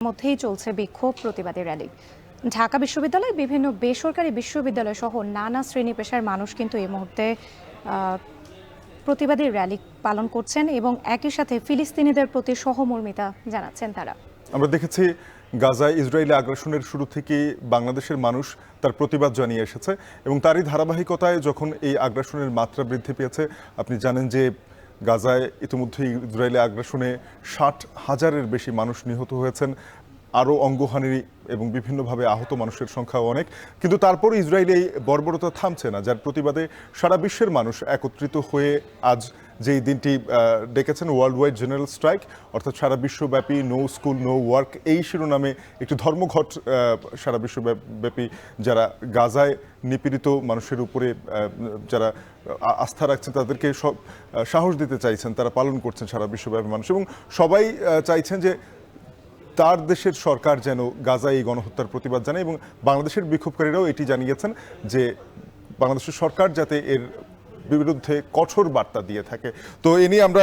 মধ্যেই চলছে বিক্ষোভ প্রতিবাদী র্যালি। ঢাকা বিশ্ববিদ্যালয়, বিভিন্ন বেসরকারি বিশ্ববিদ্যালয় সহ নানা শ্রেণী পেশার মানুষ কিন্তু এই মুহূর্তে প্রতিবাদী র্যালি পালন করছেন এবং একই সাথে ফিলিস্তিনিদের প্রতি সহমর্মিতা জানাচ্ছেন তারা। আমরা দেখেছি গাজায় ইসরায়েলি আগ্রাসনের শুরু থেকেই বাংলাদেশের মানুষ তার প্রতিবাদ জানিয়ে এসেছে এবং তারই ধারাবাহিকতায় যখন এই আগ্রাসনের মাত্রা বৃদ্ধি পেয়েছে, আপনি জানেন যে গাজায় ইতিমধ্যেই ইসরায়েলি আগ্রাসনে 60,000-এর বেশি মানুষ নিহত হয়েছেন, আরও অঙ্গহানি এবং বিভিন্নভাবে আহত মানুষের সংখ্যাও অনেক। কিন্তু তারপরে ইসরায়েল এই বর্বরতা থামছে না, যার প্রতিবাদে সারা বিশ্বের মানুষ একত্রিত হয়ে আজ যেই দিনটি ডেকেছেন ওয়ার্ল্ড ওয়াইড জেনারেল স্ট্রাইক, অর্থাৎ সারা বিশ্বব্যাপী নো স্কুল নো ওয়ার্ক এই শিরোনামে একটি ধর্মঘট সারা বিশ্বব্যাপী যারা গাজায় নিপীড়িত মানুষের উপরে যারা আস্থা রাখছেন তাদেরকে সব সাহস দিতে চাইছেন, তারা পালন করছেন সারা বিশ্বব্যাপী মানুষ এবং সবাই চাইছেন যে তার দেশের সরকার যেন গাজায় এই গণহত্যার প্রতিবাদ জানায় এবং বাংলাদেশের বিক্ষোভকারীরাও এটি জানিয়েছেন যে বাংলাদেশের সরকার যাতে এর বিরুদ্ধে কঠোর বার্তা দিয়ে থাকে। তো এ নিয়ে আমরা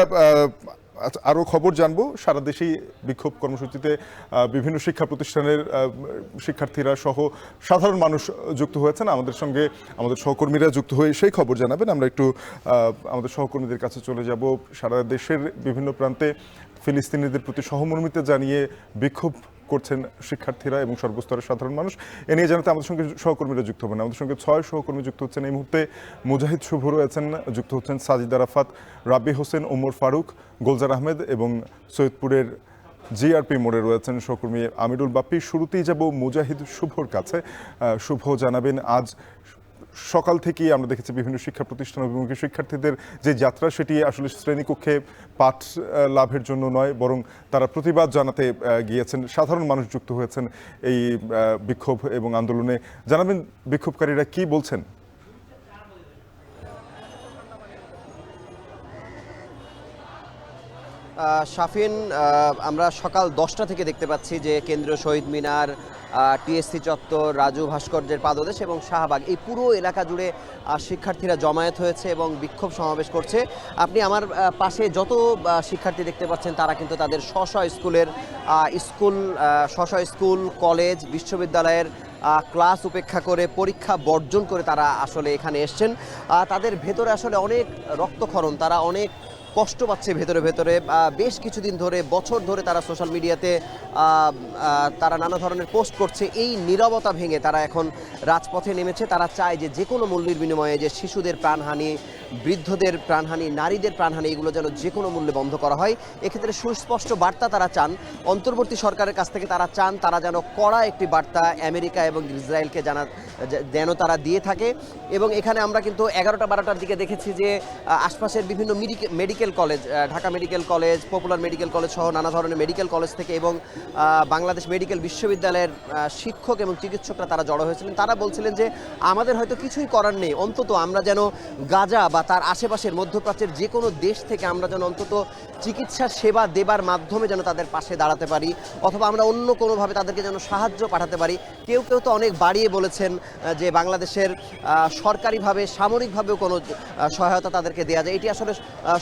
আরও খবর জানবো। সারা দেশেই বিক্ষোভ কর্মসূচিতে বিভিন্ন শিক্ষা প্রতিষ্ঠানের শিক্ষার্থীরা সহ সাধারণ মানুষ যুক্ত হয়েছেন। আমাদের সঙ্গে আমাদের সহকর্মীরা যুক্ত হয়ে সেই খবর জানাবেন। আমরা একটু আমাদের সহকর্মীদের কাছে চলে যাব। সারা দেশের বিভিন্ন প্রান্তে ফিলিস্তিনিদের প্রতি সহমর্মিতা জানিয়ে বিক্ষোভ করছেন শিক্ষার্থীরা এবং সর্বস্তরের সাধারণ মানুষ। এ নিয়ে জানাতে আমাদের সঙ্গে সহকর্মীরা যুক্ত হবেন। আমাদের সঙ্গে 6 সহকর্মী যুক্ত হচ্ছেন এই মুহূর্তে। মুজাহিদ শুভ রয়েছেন, যুক্ত হচ্ছেন সাজিদ আরাফাত, রাব্বি হোসেন, ওমর ফারুক, গোলজার আহমেদ এবং সৈয়দপুরের জিআরপি মোড়ে রয়েছেন সহকর্মী আমিরুল বাপ্পি। শুরুতেই যাব মুজাহিদ শুভর কাছে। শুভ, জানাবেন আজ সকাল থেকেই আমরা দেখেছি বিভিন্ন শিক্ষা প্রতিষ্ঠান অভিমুখী শিক্ষার্থীদের যে যাত্রা, সেটি আসলে শ্রেণীকক্ষে পাঠ লাভের জন্য নয়, বরং তারা প্রতিবাদ জানাতে গিয়েছেন। সাধারণ মানুষ যুক্ত হয়েছেন এই বিক্ষোভ এবং আন্দোলনে। জানাবেন বিক্ষোভকারীরা কি বলছেন। শাফিন, আমরা সকাল 10টা থেকে দেখতে পাচ্ছি যে কেন্দ্রীয় শহীদ মিনার, টিএসসি চত্বর, রাজু ভাস্কর্যের পাদদেশ এবং শাহবাগ এই পুরো এলাকা জুড়ে শিক্ষার্থীরা জমায়েত হয়েছে এবং বিক্ষোভ সমাবেশ করছে। আপনি আমার পাশে যত শিক্ষার্থী দেখতে পাচ্ছেন তারা কিন্তু তাদের স্কুল, কলেজ, বিশ্ববিদ্যালয়ের ক্লাস উপেক্ষা করে, পরীক্ষা বর্জন করে তারা আসলে এখানে এসছেন। তাদের ভেতরে আসলে অনেক রক্তক্ষরণ, তারা অনেক কষ্ট পাচ্ছে ভেতরে বেশ কিছুদিন ধরে, বছর ধরে তারা সোশ্যাল মিডিয়াতে তারা নানা ধরনের পোস্ট করছে। এই নীরবতা ভেঙে তারা এখন রাজপথে নেমেছে। তারা চায় যে কোনো মূল্যের বিনিময়ে যে শিশুদের প্রাণহানি, বৃদ্ধদের প্রাণহানি, নারীদের প্রাণহানি এগুলো যেন যে কোনো মূল্যে বন্ধ করা হয়। এক্ষেত্রে সুস্পষ্ট বার্তা তারা চান অন্তর্বর্তী সরকারের কাছ থেকে। তারা চান তারা যেন কড়া একটি বার্তা আমেরিকা এবং ইসরায়েলকে যেন তারা দিয়ে থাকে। এবং এখানে আমরা কিন্তু 11টা-12টার দিকে দেখেছি যে আশপাশের বিভিন্ন medical college, Dhaka medical college, popular medical college সহ নানা ধরনের মেডিকেল কলেজ থেকে এবং বাংলাদেশ মেডিকেল বিশ্ববিদ্যালয়ের শিক্ষক এবং চিকিৎসকরা তারা জড়ো হয়েছিলেন। তারা বলছিলেন যে আমাদের হয়তো কিছুই করার নেই, অন্তত আমরা যেন গাজা বা তার আশেপাশের মধ্যপ্রাচ্যের যে কোনো দেশ থেকে আমরা যেন অন্তত চিকিৎসা সেবা দেবার মাধ্যমে যেন তাদের পাশে দাঁড়াতে পারি, অথবা আমরা অন্য কোনোভাবে তাদেরকে যেন সাহায্য পাঠাতে পারি। কেউ তো অনেক বাড়িয়ে বলেছেন যে বাংলাদেশের সরকারিভাবে, সামরিকভাবেও কোনো সহায়তা তাদেরকে দেওয়া যায়। এটি আসলে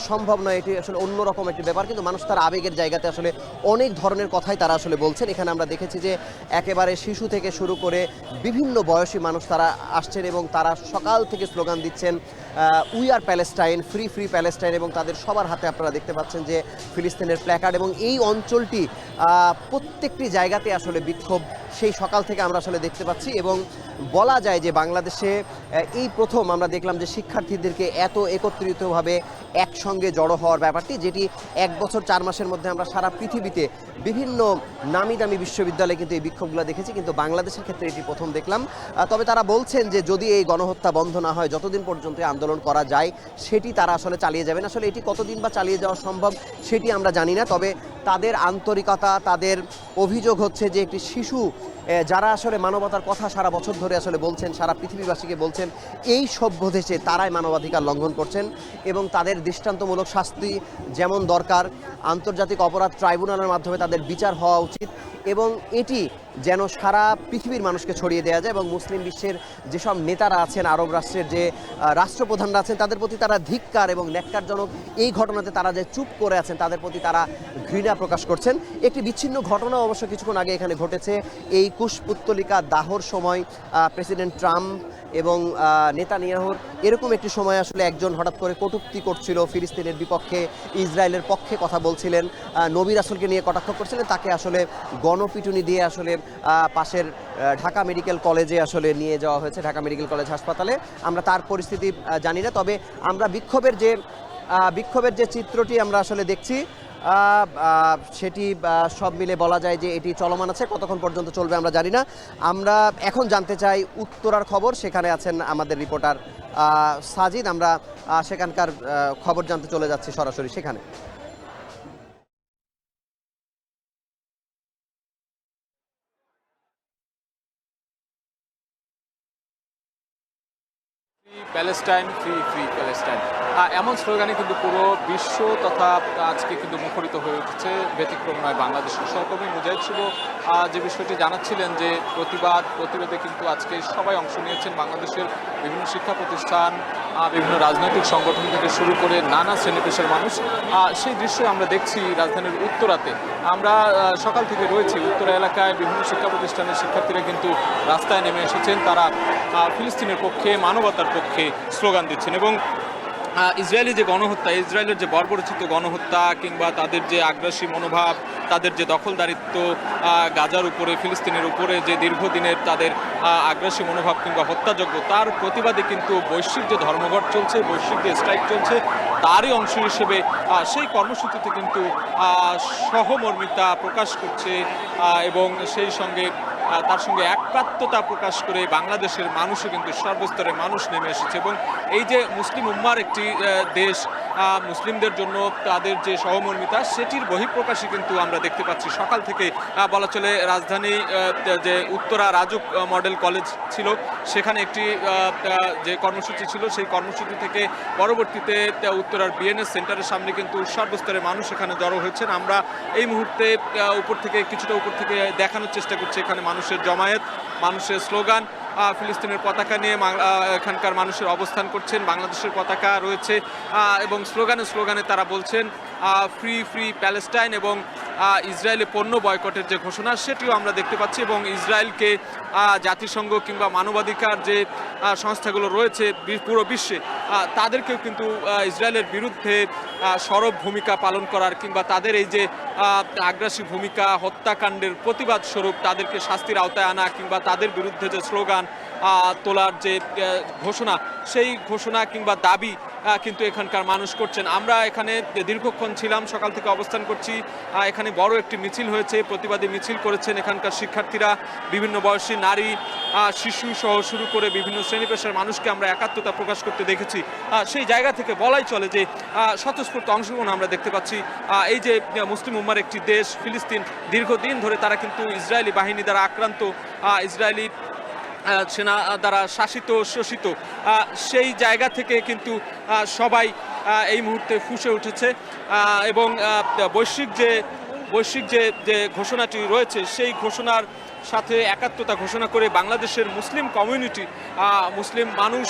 সম্ভব নয়, এটি আসলে অন্যরকম একটি ব্যাপার। কিন্তু মানুষ তার আবেগের জায়গাতে আসলে অনেক ধরনের কথাই তারা আসলে বলছেন। এখানে আমরা দেখেছি যে একেবারে শিশু থেকে শুরু করে বিভিন্ন বয়সী মানুষ তারা আসছেন এবং তারা সকাল থেকে স্লোগান দিচ্ছেন we are Palestine, free free Palestine, এবং তাদের সবার হাতে আপনারা দেখতে পাচ্ছেন যে ফিলিস্তিনের প্ল্যাকার্ড। এবং এই অঞ্চলটি প্রত্যেকটি জায়গাতে আসলে বিক্ষোভ সেই সকাল থেকে আমরা আসলে দেখতে পাচ্ছি। এবং বলা যায় যে বাংলাদেশে এই প্রথম আমরা দেখলাম যে শিক্ষার্থীদেরকে এত একত্রিতভাবে একসঙ্গে জড়ো হওয়ার ব্যাপারটি, যেটি 1 বছর 4 মাসের মধ্যে আমরা সারা পৃথিবীতে বিভিন্ন নামি দামি বিশ্ববিদ্যালয়ে কিন্তু এই বিক্ষোভগুলো দেখেছি, কিন্তু বাংলাদেশের ক্ষেত্রে এটি প্রথম দেখলাম। তবে তারা বলছেন যে যদি এই গণহত্যা বন্ধ না হয়, যতদিন পর্যন্ত আন্দোলন করা যায় সেটি তারা আসলে চালিয়ে যাবেন। আসলে এটি কতদিন বা চালিয়ে যাওয়া সম্ভব সেটি আমরা জানি না। তবে তাদের আন্তরিকতা, তাদের অভিযোগ হচ্ছে যে একটি শিশু যারা আসলে মানবতার কথা সারা বছর ধরে আসলে বলছেন, সারা পৃথিবীবাসীকে বলছেন এই সভ্য দেশে তারাই মানবাধিকার লঙ্ঘন করছেন এবং তাদের দৃষ্টান্তমূলক শাস্তি যেমন দরকার, আন্তর্জাতিক অপরাধ ট্রাইব্যুনালের মাধ্যমে তাদের বিচার হওয়া উচিত এবং এটি যেন সারা পৃথিবীর মানুষকে ছড়িয়ে দেওয়া যায়। এবং মুসলিম বিশ্বের যেসব নেতারা আছেন, আরব রাষ্ট্রের যে রাষ্ট্রপ্রধানরা আছেন, তাদের প্রতি তারা ধিক্কার এবং ন্যাক্কারজনক এই ঘটনাতে তারা যে চুপ করে আছেন তাদের প্রতি তারা ঘৃণা প্রকাশ করছেন। একটি বিচ্ছিন্ন ঘটনা অবশ্য কিছুক্ষণ আগে এখানে ঘটেছে। এই কুশপুত্তলিকা দাহর সময় প্রেসিডেন্ট ট্রাম্প এবং নেতানিয়াহুর এরকম একটি সময় আসলে একজন হঠাৎ করে কটূক্তি করছিল, ফিলিস্তিনের বিপক্ষে ইসরায়েলের পক্ষে কথা বলছিলেন, নবী রাসূলকে নিয়ে কটাক্ষ করছিলেন। তাকে আসলে গণপিটুনি দিয়ে আসলে পাশের ঢাকা মেডিকেল কলেজে আসলে নিয়ে যাওয়া হয়েছে, ঢাকা মেডিকেল কলেজ হাসপাতালে। আমরা তার পরিস্থিতি জানি না, তবে আমরা বিক্ষোভের যে চিত্রটি আমরা আসলে দেখছি সেটি সব মিলে বলা যায় যে এটি চলমান আছে। কতক্ষণ পর্যন্ত চলবে আমরা জানি না। আমরা এখন জানতে চাই উত্তরার খবর, সেখানে আছেন আমাদের রিপোর্টার সাজিদ। আমরা সেখানকার খবর জানতে চলে যাচ্ছি সরাসরি সেখানে। প্যালেস্টাইন, ফ্রি ফ্রি প্যালেস্টাইন, এমন স্লোগানে কিন্তু পুরো বিশ্ব তথা আজকে কিন্তু মুখরিত হয়ে উঠেছে। ব্যতিক্রম নয় বাংলাদেশের সহকর্মী মুজাহিদ শুভ যে বিষয়টি জানাচ্ছিলেন যে প্রতিরোধে কিন্তু আজকে সবাই অংশ নিয়েছেন। বাংলাদেশের বিভিন্ন শিক্ষা প্রতিষ্ঠান, বিভিন্ন রাজনৈতিক সংগঠন থেকে শুরু করে নানা শ্রেণী পেশার মানুষ, সেই দৃশ্য আমরা দেখছি রাজধানীর উত্তরাতে। আমরা সকাল থেকে রয়েছি উত্তরা এলাকায়। বিভিন্ন শিক্ষা প্রতিষ্ঠানের শিক্ষার্থীরা কিন্তু রাস্তায় নেমে এসেছেন। তারা ফিলিস্তিনের পক্ষে, মানবতার পক্ষে স্লোগান দিচ্ছেন এবং ইসরায়েলি যে গণহত্যা, ইসরায়েলের যে বর্বরচিত গণহত্যা কিংবা তাদের যে আগ্রাসী মনোভাব, তাদের যে দখলদারিত্ব গাজার উপরে, ফিলিস্তিনের উপরে যে দীর্ঘদিনের তাদের আগ্রাসী মনোভাব কিংবা হত্যাযজ্ঞ, তার প্রতিবাদে কিন্তু বৈশ্বিক যে ধর্মঘট চলছে, বৈশ্বিক যে স্ট্রাইক চলছে, তারই অংশ হিসেবে সেই কর্মসূচিতে কিন্তু সহমর্মিতা প্রকাশ করছে এবং সেই সঙ্গে তার সঙ্গে একাত্মতা প্রকাশ করে বাংলাদেশের মানুষও কিন্তু সর্বস্তরের মানুষ নেমে এসেছে। এবং এই যে মুসলিম উম্মার একটি দেশ, মুসলিমদের জন্য তাদের যে সহমর্মিতা, সেটির বহিঃপ্রকাশই কিন্তু আমরা দেখতে পাচ্ছি সকাল থেকে। বলা চলে রাজধানী যে উত্তরা রাজুক মডেল কলেজ ছিল, সেখানে একটি যে কর্মসূচি ছিল, সেই কর্মসূচি থেকে পরবর্তীতে উত্তরার বিএনএস সেন্টারের সামনে কিন্তু সর্বস্তরের মানুষ এখানে জড়ো হয়েছেন। আমরা এই মুহূর্তে কিছুটা উপর থেকে দেখানোর চেষ্টা করছি এখানে মানুষের জমায়েত, মানুষের স্লোগান, ফিলিস্তিনের পতাকা নিয়ে এখানকার মানুষের অবস্থান করছেন। বাংলাদেশের পতাকা রয়েছে এবং স্লোগানে তারা বলছেন ফ্রি ফ্রি প্যালেস্টাইন এবং ইসরায়েলে পণ্য বয়কটের যে ঘোষণা, সেটিও আমরা দেখতে পাচ্ছি। এবং ইসরায়েলকে জাতিসংঘ কিংবা মানবাধিকার যে সংস্থাগুলো রয়েছে পুরো বিশ্বে, তাদেরকেও কিন্তু ইসরায়েলের বিরুদ্ধে সরব ভূমিকা পালন করার কিংবা তাদের এই যে আগ্রাসী ভূমিকা, হত্যাকাণ্ডের প্রতিবাদ স্বরূপ তাদেরকে শাস্তির আওতায় আনা কিংবা তাদের বিরুদ্ধে যে স্লোগান তোলার যে ঘোষণা, সেই ঘোষণা কিংবা দাবি কিন্তু এখানকার মানুষ করছেন। আমরা এখানে দীর্ঘক্ষণ ছিলাম, সকাল থেকে অবস্থান করছি। এখানে বড় একটি মিছিল হয়েছে, প্রতিবাদী মিছিল করেছেন এখানকার শিক্ষার্থীরা, বিভিন্ন বয়সী নারী, শিশু সহ শুরু করে বিভিন্ন শ্রেণী পেশার মানুষকে আমরা একাত্মতা প্রকাশ করতে দেখেছি। সেই জায়গা থেকে বলাই চলে যে স্বতঃস্ফূর্ত অংশগ্রহণ আমরা দেখতে পাচ্ছি। এই যে মুসলিম উম্মার একটি দেশ ফিলিস্তিন, দীর্ঘদিন ধরে তারা কিন্তু ইসরায়েলি বাহিনী দ্বারা আক্রান্ত, ইসরায়েলি সেনা দ্বারা শাসিত শোষিত, সেই জায়গা থেকে কিন্তু সবাই এই মুহূর্তে ফুঁসে উঠেছে এবং বৈশ্বিক যে ঘোষণাটি রয়েছে, সেই ঘোষণার সাথে একাত্মতা ঘোষণা করে বাংলাদেশের মুসলিম কমিউনিটি, মুসলিম মানুষ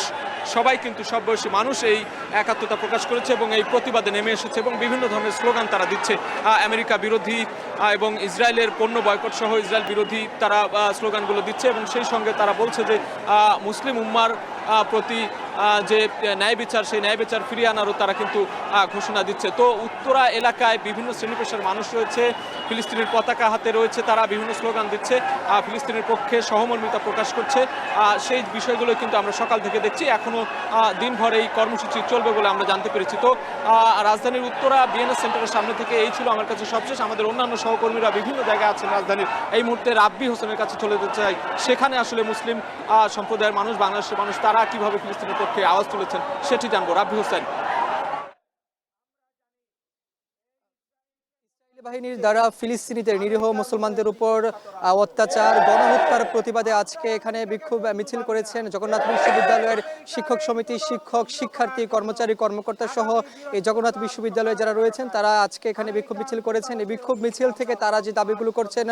সবাই কিন্তু সব বয়সী মানুষ এই একাত্মতা প্রকাশ করেছে এবং এই প্রতিবাদে নেমে এসেছে এবং বিভিন্ন ধরনের স্লোগান তারা দিচ্ছে। আমেরিকা বিরোধী এবং ইসরায়েলের পণ্য বয়কট সহ ইসরায়েল বিরোধী তারা স্লোগানগুলো দিচ্ছে এবং সেই সঙ্গে তারা বলছে যে মুসলিম উম্মার প্রতি যে ন্যায় বিচার, সেই ন্যায় বিচার ফিরিয়ে আনারও তারা কিন্তু ঘোষণা দিচ্ছে। তো উত্তরা এলাকায় বিভিন্ন শ্রেণী পেশার মানুষ রয়েছে, ফিলিস্তিনের পতাকা হাতে রয়েছে, তারা বিভিন্ন স্লোগান দিচ্ছে, ফিলিস্তিনের পক্ষে সহমর্মিতা প্রকাশ করছে। সেই বিষয়গুলো কিন্তু আমরা সকাল থেকে দেখছি। এখনো দিনভর এই কর্মসূচি চলবে বলে আমরা জানতে পেরেছি। তো রাজধানীর উত্তরা বিএনএস সেন্টারের সামনে থেকে এই ছিল আমার কাছে সবশেষ। আমাদের অন্যান্য সহকর্মীরা বিভিন্ন জায়গায় আছেন রাজধানীর। এই মুহূর্তে রাব্বি হোসেনের কাছে চলে যেতে চাই, সেখানে আসলে মুসলিম সম্প্রদায়ের মানুষ, বাংলাদেশের মানুষ, তারা কিভাবে ফিলিস্তিনের পক্ষে আওয়াজ তুলেছেন সেটি জানবো। রাব্বি হোসেন। বাহিনীর দ্বারা ফিলিস্তিনিদের নিরীহ মুসলমানদের উপর অত্যাচার, গণহত্যার প্রতিবাদে আজকে এখানে বিক্ষোভ মিছিল করেছেন জগন্নাথ বিশ্ববিদ্যালয়ের শিক্ষক সমিতি, শিক্ষক, শিক্ষার্থী, কর্মচারী, কর্মকর্তা সহ এই জগন্নাথ বিশ্ববিদ্যালয়ে যারা রয়েছেন তারা আজকে এখানে বিক্ষোভ মিছিল করেছেন। এই বিক্ষোভ মিছিল থেকে তারা যে দাবিগুলো করছেন,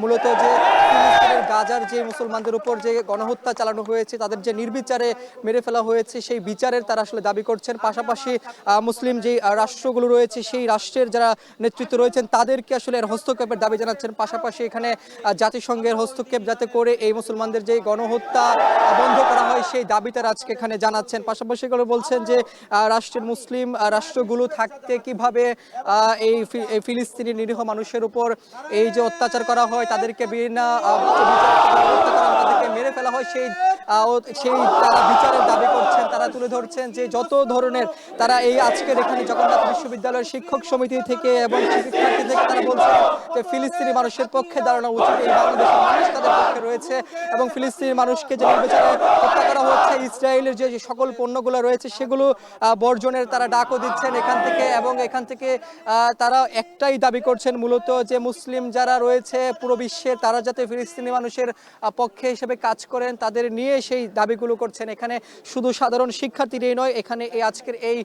মূলত যে ফিলিস্তিনের গাজার যে মুসলমানদের উপর যে গণহত্যা চালানো হয়েছে, তাদের যে নির্বিচারে মেরে ফেলা হয়েছে, সেই বিচারের তারা আসলে দাবি করছেন। পাশাপাশি মুসলিম যে রাষ্ট্রগুলো রয়েছে, সেই রাষ্ট্রের যারা নেতৃত্ব রয়েছেন তাদের তাদেরকে আসলে এর হস্তক্ষেপের দাবি জানাচ্ছেন। পাশাপাশি এখানে জাতিসংঘের হস্তক্ষেপ যাতে করে এই মুসলমানদের যে গণহত্যা বন্ধ করা হয় সেই দাবি তারা আজকে এখানে জানাচ্ছেন। পাশাপাশি করে বলছেন যে রাষ্ট্রের মুসলিম রাষ্ট্রগুলো থাকতে কিভাবে এই ফিলিস্তিনি নিরীহ মানুষের উপর এই যে অত্যাচার করা হয়, তাদেরকে বিনা তাদেরকে মেরে ফেলা হয়, সেই তারা বিচারের দাবি করছেন। তারা তুলে ধরছেন যে যত ধরনের তারা এই আজকের এখানে জগন্নাথ বিশ্ববিদ্যালয়ের শিক্ষক সমিতি থেকে এবং শিক্ষার্থী থেকে তারা বলছেন যে ফিলিস্তিনি মানুষের পক্ষে দাঁড়ানো উচিত। এই বাংলাদেশের মানুষ তাদের পক্ষে রয়েছে এবং ফিলিস্তিনি মানুষকে যে নির্বিচারে হত্যা করা হচ্ছে, ইসরায়েলের যে সকল পণ্যগুলো রয়েছে সেগুলো বর্জনের তারা ডাকও দিচ্ছেন এখান থেকে। এবং এখান থেকে তারা একটাই দাবি করছেন মূলত যে মুসলিম যারা রয়েছে পুরো বিশ্বে তারা যাতে ফিলিস্তিনি মানুষের পক্ষে হিসেবে কাজ করেন, তাদের নিয়ে সেই দাবিগুলো করছেন। এখানে শুধু সাধারণ শিক্ষার্থীরাই নয়, এখানে এই আজকের এই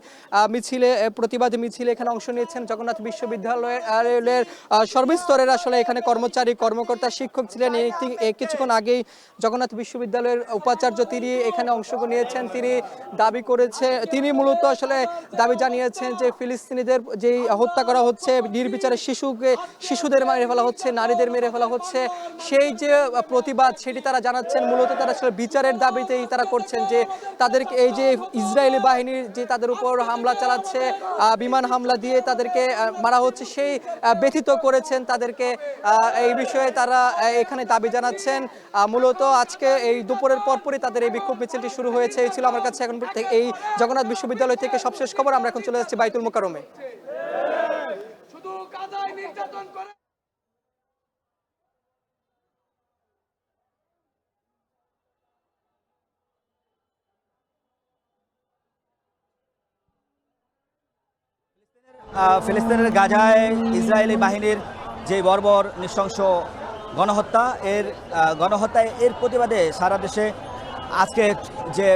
মিছিলে প্রতিবাদী মিছিলে এখানে অংশ নিয়েছেন জগন্নাথ বিশ্ববিদ্যালয়ের সর্বস্তরের আসলে এখানে কর্মচারী কর্মকর্তা শিক্ষক ছিলেন। কিছুক্ষণ আগেই জগন্নাথ বিশ্ববিদ্যালয়ের উপাচার্য তিনি এখানে অংশগ্রহণ নিয়েছেন। তিনি মূলত আসলে দাবি জানিয়েছেন যে ফিলিস্তিনিদের যেই হত্যা করা হচ্ছে, নির্বিচারে শিশুদের মেরে ফেলা হচ্ছে, নারীদের মেরে ফেলা হচ্ছে, সেই যে প্রতিবাদ সেটি তারা জানাচ্ছেন। মূলত তারা আসলে বিচারের দাবিতেই তারা করছেন যে তাদেরকে এই যে ইসরায়েলি বাহিনীর যে তাদের উপর হামলা চালাচ্ছে, বিমান হামলা দিয়ে তাদেরকে মারা হচ্ছে, সেই ব্যথিত করেছেন তাদেরকে। এই বিষয়ে তারা এখানে দাবি জানাচ্ছেন। মূলত আজকে এই দুপুরের পরপরই তাদের এই বিক্ষোভ মিছিলটি শুরু হয়েছে। এই ছিল আমার কাছে এখন এই জগন্নাথ বিশ্ববিদ্যালয় থেকে সবশেষ খবর। আমরা এখন চলে যাচ্ছি বাইতুল মোকাররমে। ফিলিস্তিনের গাজায় ইসরায়েলি বাহিনীর যে বর্বর নৃশংস গণহত্যা এর প্রতিবাদে সারা দেশে আজকে যে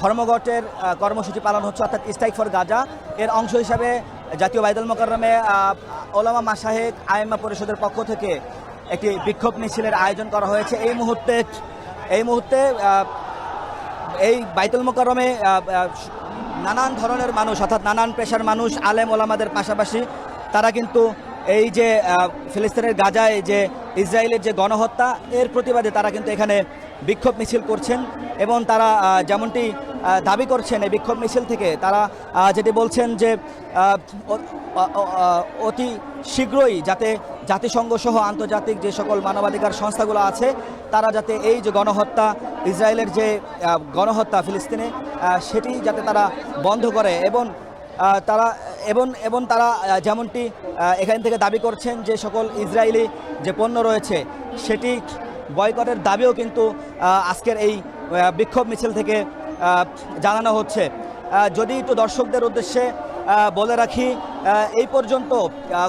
ধর্মঘটের কর্মসূচি পালন হচ্ছে, অর্থাৎ স্ট্রাইক ফর গাজা, এর অংশ হিসাবে জাতীয় বাইতুল মোকাররমে ওলামা মাশায়েখ আইম্মা পরিষদের পক্ষ থেকে একটি বিক্ষোভ মিছিলের আয়োজন করা হয়েছে। এই মুহূর্তে এই বাইতুল মোকাররমে নানান ধরনের মানুষ, অর্থাৎ নানান পেশার মানুষ, আলেম ওলামাদের পাশাপাশি তারা কিন্তু এই যে ফিলিস্তিনের গাজায় যে ইসরায়েলের যে গণহত্যা এর প্রতিবাদে তারা কিন্তু এখানে বিক্ষোভ মিছিল করছেন। এবং তারা যেমনটি দাবি করছেন এই বিক্ষোভ মিছিল থেকে, তারা যেটি বলছেন যে অতি শীঘ্রই যাতে জাতিসংঘ সহ আন্তর্জাতিক যে সকল মানবাধিকার সংস্থাগুলো আছে তারা যাতে এই যে গণহত্যা, ইসরায়েলের যে গণহত্যা ফিলিস্তিনে, সেটি যাতে তারা বন্ধ করে। এবং তারা যেমনটি এখান থেকে দাবি করছেন যে সকল ইসরায়েলি যে পণ্য রয়েছে সেটি বয়কটের দাবিও কিন্তু আজকের এই বিক্ষোভ মিছিল থেকে জানানো হচ্ছে। যদি একটু দর্শকদের উদ্দেশ্যে বলে রাখি, এই পর্যন্ত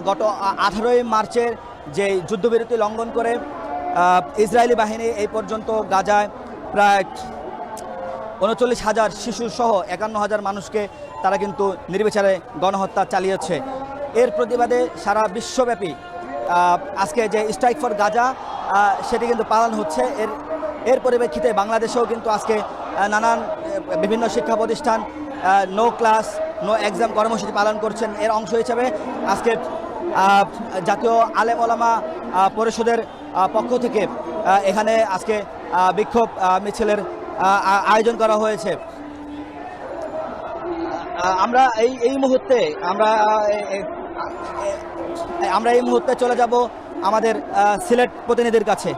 গত 18 মার্চের যে যুদ্ধবিরতি লঙ্ঘন করে ইসরায়েলি বাহিনী এই পর্যন্ত গাজায় প্রায় 39,000 শিশুসহ 51,000 মানুষকে তারা কিন্তু নির্বিচারে গণহত্যা চালিয়েছে। এর প্রতিবাদে সারা বিশ্বব্যাপী আজকে যে স্ট্রাইক ফর গাজা সেটি কিন্তু পালন হচ্ছে। এর পরিপ্রেক্ষিতে বাংলাদেশেও কিন্তু আজকে নানান বিভিন্ন শিক্ষা প্রতিষ্ঠান নো ক্লাস নো এক্সাম কর্মসূচি পালন করছেন। এর অংশ হিসেবে আজকে জাতীয় আলেম ওলামা পরিষদের পক্ষ থেকে এখানে আজকে বিক্ষোভ মিছিলের আয়োজন করা হয়েছে। আমরা এই মুহূর্তে চলে যাব আমাদের সিলেট প্রতিনিধির কাছে।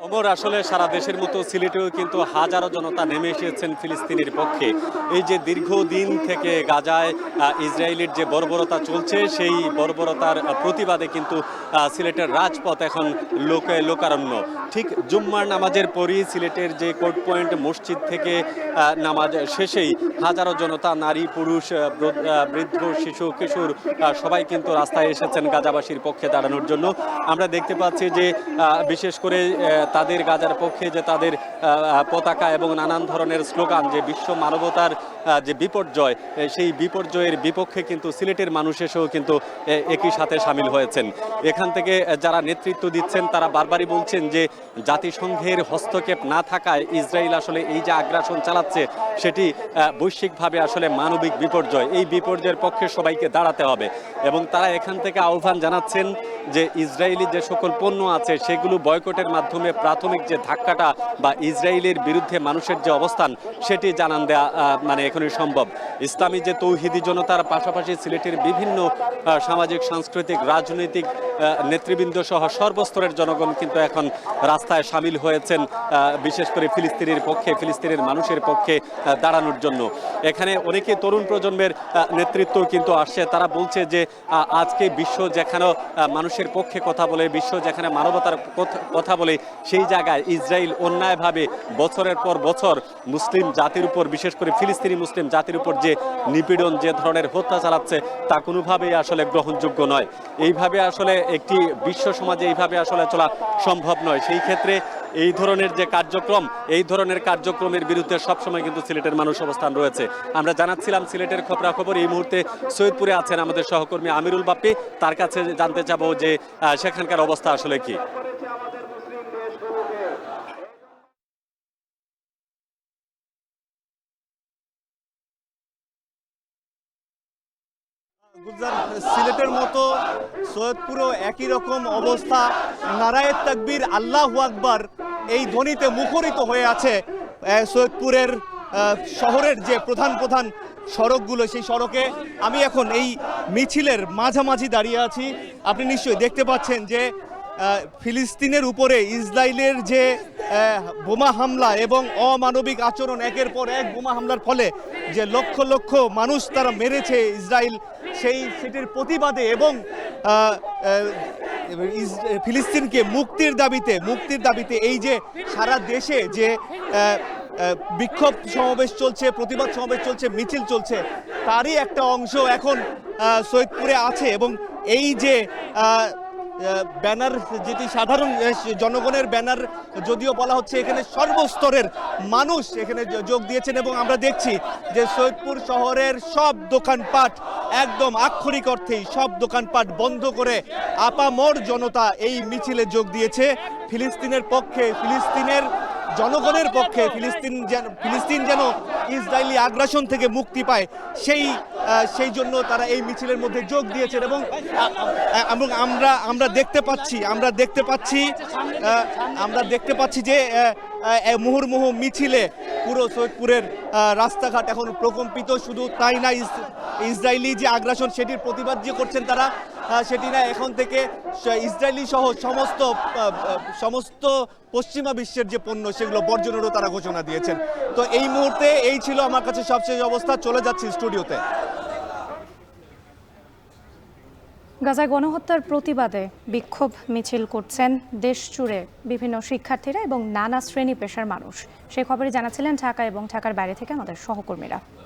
ওমর, আসলে সারা দেশের মতো সিলেটেও কিন্তু হাজারো জনতা নেমে এসেছেন ফিলিস্তিনের পক্ষে। এই যে দীর্ঘদিন থেকে গাজায় ইসরায়েলের যে বর্বরতা চলছে সেই বর্বরতার প্রতিবাদে কিন্তু সিলেটের রাজপথ এখন লোকারণ্য। ঠিক জুম্মার নামাজের পরই সিলেটের যে কোর্ট পয়েন্ট মসজিদ থেকে নামাজ শেষেই হাজারো জনতা, নারী পুরুষ বৃদ্ধ শিশু কিশোর সবাই কিন্তু রাস্তায় এসেছেন গাজাবাসীর পক্ষে দাঁড়ানোর জন্য। আমরা দেখতে পাচ্ছি যে বিশেষ করে তাদের গাজার পক্ষে যে তাদের পতাকা এবং নানান ধরনের স্লোগান, যে বিশ্ব মানবতার যে বিপর্যয়, সেই বিপর্যয়ের বিপক্ষে কিন্তু সিলেটের মানুষ এসেও কিন্তু একই সাথে সামিল হয়েছেন। এখান থেকে যারা নেতৃত্ব দিচ্ছেন তারা বারবারই বলছেন যে জাতিসংঘের হস্তক্ষেপ না থাকায় ইসরায়েল আসলে এই যে আগ্রাসন চালাচ্ছে সেটি বৈশ্বিকভাবে আসলে মানবিক বিপর্যয়। এই বিপর্যয়ের পক্ষে সবাইকে দাঁড়াতে হবে এবং তারা এখান থেকে আহ্বান জানাচ্ছেন যে ইসরায়েলি যে সকল পণ্য আছে সেগুলো বয়কটের মাধ্যমে প্রাথমিক যে ধাক্কাটা বা ইসরায়েলের বিরুদ্ধে মানুষের যে অবস্থান সেটি জানান দেয়া মানে এখনই সম্ভব। ইসলামী যে তৌহিদি জনতার পাশাপাশি সিলেটের বিভিন্ন সামাজিক, সাংস্কৃতিক, রাজনৈতিক নেতৃবৃন্দ সহ সর্বস্তরের জনগণ কিন্তু এখন রাস্তায় সামিল হয়েছেন, বিশেষ করে ফিলিস্তিনের পক্ষে, ফিলিস্তিনের মানুষের পক্ষে দাঁড়ানোর জন্য। এখানে অনেকে তরুণ প্রজন্মের নেতৃত্ব কিন্তু আসছে। তারা বলছে যে আজকে বিশ্ব যেখানে মানুষের পক্ষে কথা বলে, বিশ্ব যেখানে মানবতার কথা বলে, সেই জায়গায় ইসরায়েল অন্যায়ভাবে বছরের পর বছর মুসলিম জাতির উপর, বিশেষ করে ফিলিস্তিনি মুসলিম জাতির উপর যে নিপীড়ন, যে ধরনের হত্যা চালাচ্ছে তা কোনোভাবেই আসলে গ্রহণযোগ্য নয়। এইভাবে আসলে একটি বিশ্ব সমাজে এইভাবে আসলে চলা সম্ভব নয়। সেই ক্ষেত্রে এই ধরনের যে কার্যক্রম, এই ধরনের কার্যক্রমের বিরুদ্ধে সবসময় কিন্তু সিলেটের মানুষ অবস্থান রয়েছে। আমরা জানাচ্ছিলাম সিলেটের খবরাখবর। এই মুহূর্তে সৈয়দপুরে আছেন আমাদের সহকর্মী আমিরুল বাপ্পি, তার কাছে জানতে চাবো যে সেখানকার অবস্থা আসলে কি। সিলেটের মতো সৈয়দপুরও একই রকম অবস্থা। নারায়ে তাকবীর, আল্লাহু আকবার এই ধ্বনিতে মুখরিত হয়ে আছে সৈয়দপুরের শহরের যে প্রধান প্রধান সড়কগুলো। সেই সড়কে আমি এখন এই মিছিলের মাঝামাঝি দাঁড়িয়ে আছি। আপনি নিশ্চয়ই দেখতে পাচ্ছেন যে ফিলিস্তিনের উপরে ইসরায়েলের যে বোমা হামলা এবং অমানবিক আচরণ, একের পর এক বোমা হামলার ফলে যে লক্ষ লক্ষ মানুষ তারা মেরেছে ইসরায়েল, সেটির প্রতিবাদে এবং ফিলিস্তিনকে মুক্তির দাবিতে এই যে সারা দেশে যে বিক্ষোভ সমাবেশ চলছে, প্রতিবাদ সমাবেশ চলছে, মিছিল চলছে, তারই একটা অংশ এখন সৈয়দপুরে আছে। এবং এই যে ব্যানার, যেটি সাধারণ জনগণের ব্যানার যদিও বলা হচ্ছে, এখানে সর্বস্তরের মানুষ এখানে যোগ দিয়েছেন এবং আমরা দেখছি যে সৈয়দপুর শহরের সব দোকানপাট, একদম আক্ষরিক অর্থেই সব দোকানপাট বন্ধ করে আপামর জনতা এই মিছিলে যোগ দিয়েছে। ফিলিস্তিনের পক্ষে, ফিলিস্তিনের জনগণের পক্ষে, ফিলিস্তিন যেন ইসরায়েলি আগ্রাসন থেকে মুক্তি পায় সেই জন্য তারা এই মিছিলের মধ্যে যোগ দিয়েছেন। এবং আমরা দেখতে পাচ্ছি যে মুহুর্মুহু মিছিলে পুরো সৈয়দপুরের রাস্তাঘাট এখন প্রকম্পিত। শুধু তাই না, ইসরায়েলি যে আগ্রাসন সেটির প্রতিবাদ যে করছেন তারা, সেটি না, এখন থেকে ইসরায়েলি সহ সমস্ত পশ্চিমা বিশ্বের যে পণ্য সেগুলো বর্জনেরও তারা ঘোষণা দিয়েছেন। তো এই মুহূর্তে এই ছিল আমার কাছে সবশেষ অবস্থা। চলে যাচ্ছি স্টুডিওতে। গাজায় গণহত্যার প্রতিবাদে বিক্ষোভ মিছিল করছেন দেশ জুড়ে বিভিন্ন শিক্ষার্থীরা এবং নানা শ্রেণী পেশার মানুষ। সেই খবরে জানাচ্ছিলেন ঢাকা এবং ঢাকার বাইরে থেকে আমাদের সহকর্মীরা।